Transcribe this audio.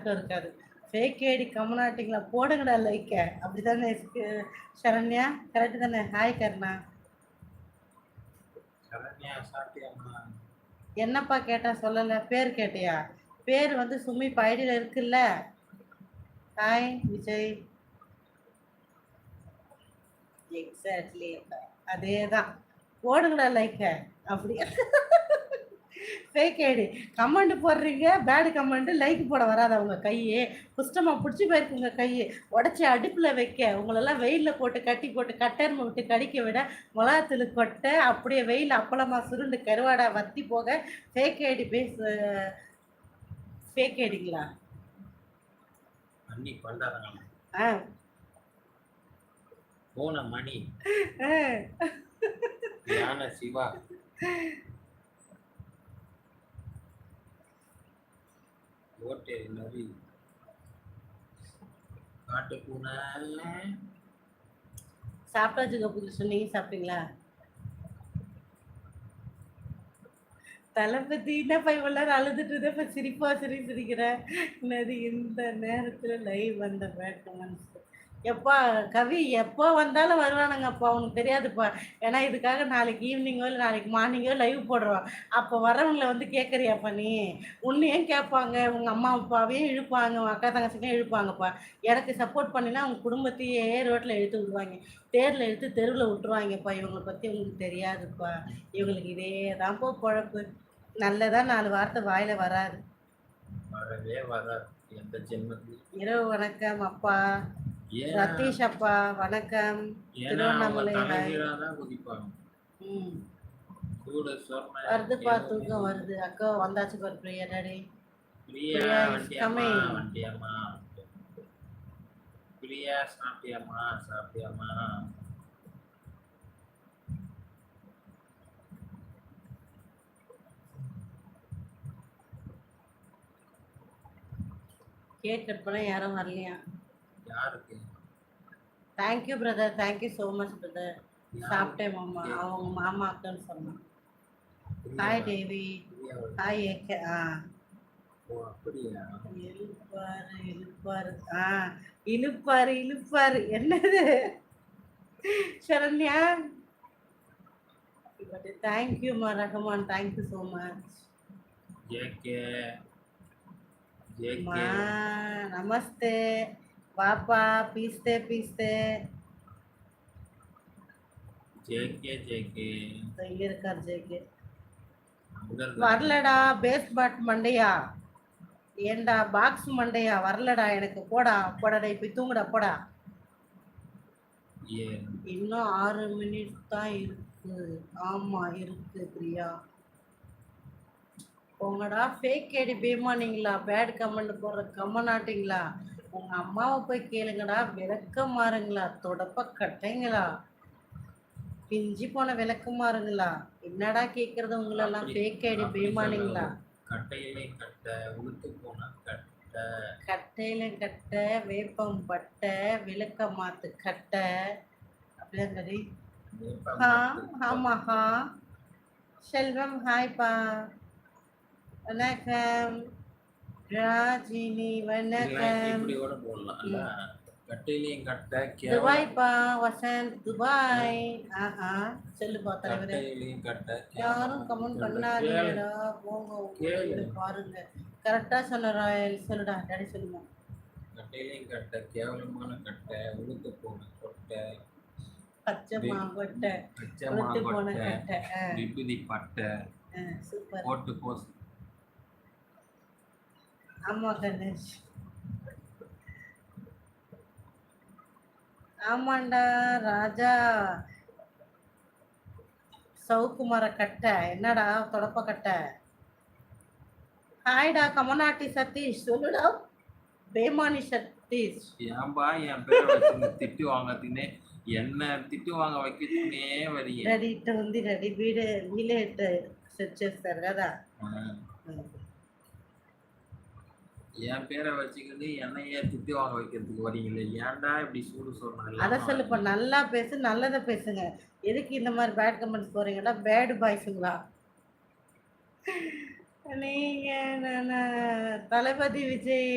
யாருக்கும் இருக்காது. Fake ID கம்னாட்டிங்களா போடுங்கடா லைக்க. அப்படிதானே சரண்யா? கரெக்ட் தானே? ஹாய் கருணா. சரண்யா சாப்பிட்டியாமா? என்னப்பா கேட்டா சொல்லல, பேர் கேட்டியா? பேர் வந்து சுமி இப்ப ஐடியில இருக்குல்ல. ஹாய் விஜய். எக்ஸாக்ட்லி. அதேதான். போடுங்கடா லைக்க. அப்படி ஃபேக் ஐடி கமெண்ட் போடுறீங்க, பேடு கமெண்ட் லைக் போட வராது. அவங்க கையே குஷ்டமாக பிடிச்சி போயிருக்குங்க. கையை உடச்சி அடுப்பில் வைக்க, உங்களெல்லாம் வெயிலில் போட்டு கட்டி போட்டு கட்டெருமை விட்டு கடிக்க விட மிளகாத்தூள் கொட்டை அப்படியே வெயில் அப்பளமா சுருண்டு கருவாடா வத்தி போக ஃபேக் ஐடி ஃபேக் ஐடிங்களா? அண்ணி பண்டாரங்க. ஆ போன மணி யான சிவா ஓட்டே நரி காட்டு பூனை சாப்பிட்டாச்சுங்க. புதுசு நீங்கள் சாப்பிட்டீங்களா? தளபதி என்னப்பா இவ்வளோ நேரம் அழுதுட்டு இருந்தப்ப சிரிப்பா சிரிக்கிறேன். என்னது இந்த நேரத்தில் லைவ் வந்த பேட் கமெண்ட்ஸ்? எப்பா கவி எப்போ வந்தாலும் வருவானுங்கப்பா, உனக்கு தெரியாதுப்பா. ஏன்னா இதுக்காக நாளைக்கு ஈவினிங்கோ இல்லை நாளைக்கு மார்னிங்கோ லைவ் போடுறோம். அப்போ வரவங்களை வந்து கேட்குறியாப்பா நீ? உன்னையும் கேட்பாங்க, உங்கள் அம்மா அப்பாவையும் இழுப்பாங்க, உங்கள் அக்கா தங்கச்சிக்கையும் இழுப்பாங்கப்பா. எனக்கு சப்போர்ட் பண்ணினா அவங்க குடும்பத்தையே ரோட்டில் இழுத்து விடுவாங்க, தேரில் இழுத்து தெருவில் விட்டுருவாங்கப்பா. இவங்களை பற்றி உங்களுக்கு தெரியாதுப்பா. இவங்களுக்கு இதே தான்ப்பா பொழப்பு. நல்லதா 4 வார்த்தை வாயில வராது. வரவே வராது எந்த ஜென்மத்தில். இரவு வணக்கம் அப்பா. சதீஷ் அப்பா வணக்கம். திருவண்ணாமலை வருதுப்பா, தூக்கம் வருது. அக்கா வந்தாச்சு பாரு பிரியா. டாடி பிரியா சாப்பிட்டியாமா? சாப்பிட்டியாமா? கேக் கட் பண்ண யாரும் வரலையா? யாருக்கு? Thank you brother, thank you so much brother. சாப்பிட்டேன் மாமா. அவங்க மாமா அக்கான்னு சொன்னான். ஹாய் தேவி. Hi AK. இழுப்பாரு இழுப்பாரு. இழுப்பாரு இழுப்பாரு. என்னது சரண்யா? தேங்க்யூமா ரஹமான், தேங்க்யூ ஸோ மச். நமஸ்தே பாப்பா. பீஸ்தே பீஸ்தே. இருக்கார் ஜேகே. வரலடா பேஸ் பாட் மண்டையா. ஏண்டா பாக்ஸ் மண்டையா வரலடா எனக்கு. போடா போடா இப்ப தூங்குடா போடா. இன்னும் 6 மினிட் தான் இருக்கு. ஆமா இருக்கு பிரியா. உங்கடா ஃபேக் ஐடி பேமானீங்களா? பேட் கமெண்ட் போடுற கம்மனாட்டிங்களா? உங்க அம்மாவை போய் கேளுங்கடா. விளக்க மாறுங்களா? தொடப்ப கட்டைங்களா? பிஞ்சி போன விளக்க மாறுங்களா? என்னடா கேட்கறது உங்களெல்லாம்? ஃபேக் ஐடி பேமானீங்களா? கட்டையில கட்ட வேப்பம் பட்டை விளக்க மாத்து கட்டை அப்படிதான் சரி. ஆமாஹா. செல்வம் ஹாய்ப்பா. வணக்கம் ராஜினி. வணக்கம். துபாய்ப்பா வசந்த். துபாய். சொல்லுப்பா தலைவரே. யாரும் கமெண்ட் பண்ணாதீங்கடா. போங்க பாருங்க. கரெக்டா சொன்ன ராயல். சொல்லுடா டாடி சொல்லுமா. கட்டையிலையும் கட்டை கேவலமான கட்டை உளுத்து போன கொட்டை பச்சை மாங்கொட்டை உளுத்து போன கட்டை விபூதி பட்டை சூப்பர் போட்டு போஸ்ட். ஆமா கணேஷ். ஆமாண்டா ராஜா. சவுக்குமார கட்டை. என்னடா தொடப்ப கட்டை? ஹாய்டா கமநாட்டி சதீஷ். சொல்லுடா பேமானி சதீஷ். ஏன்பா என் பேரை வச்சு திட்டு வாங்கத்தினே என்ன திட்டு வாங்க வைக்கத்துனே வரீங்க. రెడీట ఉంది. రెడీ వీలే సెట్ చేస్తారు కదా. என் பேரை வச்சுக்கிட்டு என்னையே திட்டு வாங்க வைக்கிறதுக்கு வரீங்களே. ஏன்டா இப்படி சூடு சொன்னாங்க? அதை சொல்லுப்பா. நல்லா பேசு, நல்லதை பேசுங்க. எதுக்கு இந்த மாதிரி பேட் கமெண்ட்ஸ் போறீங்களா? பேட் பாய்ஸுங்களா நீங்க? தளபதி விஜய்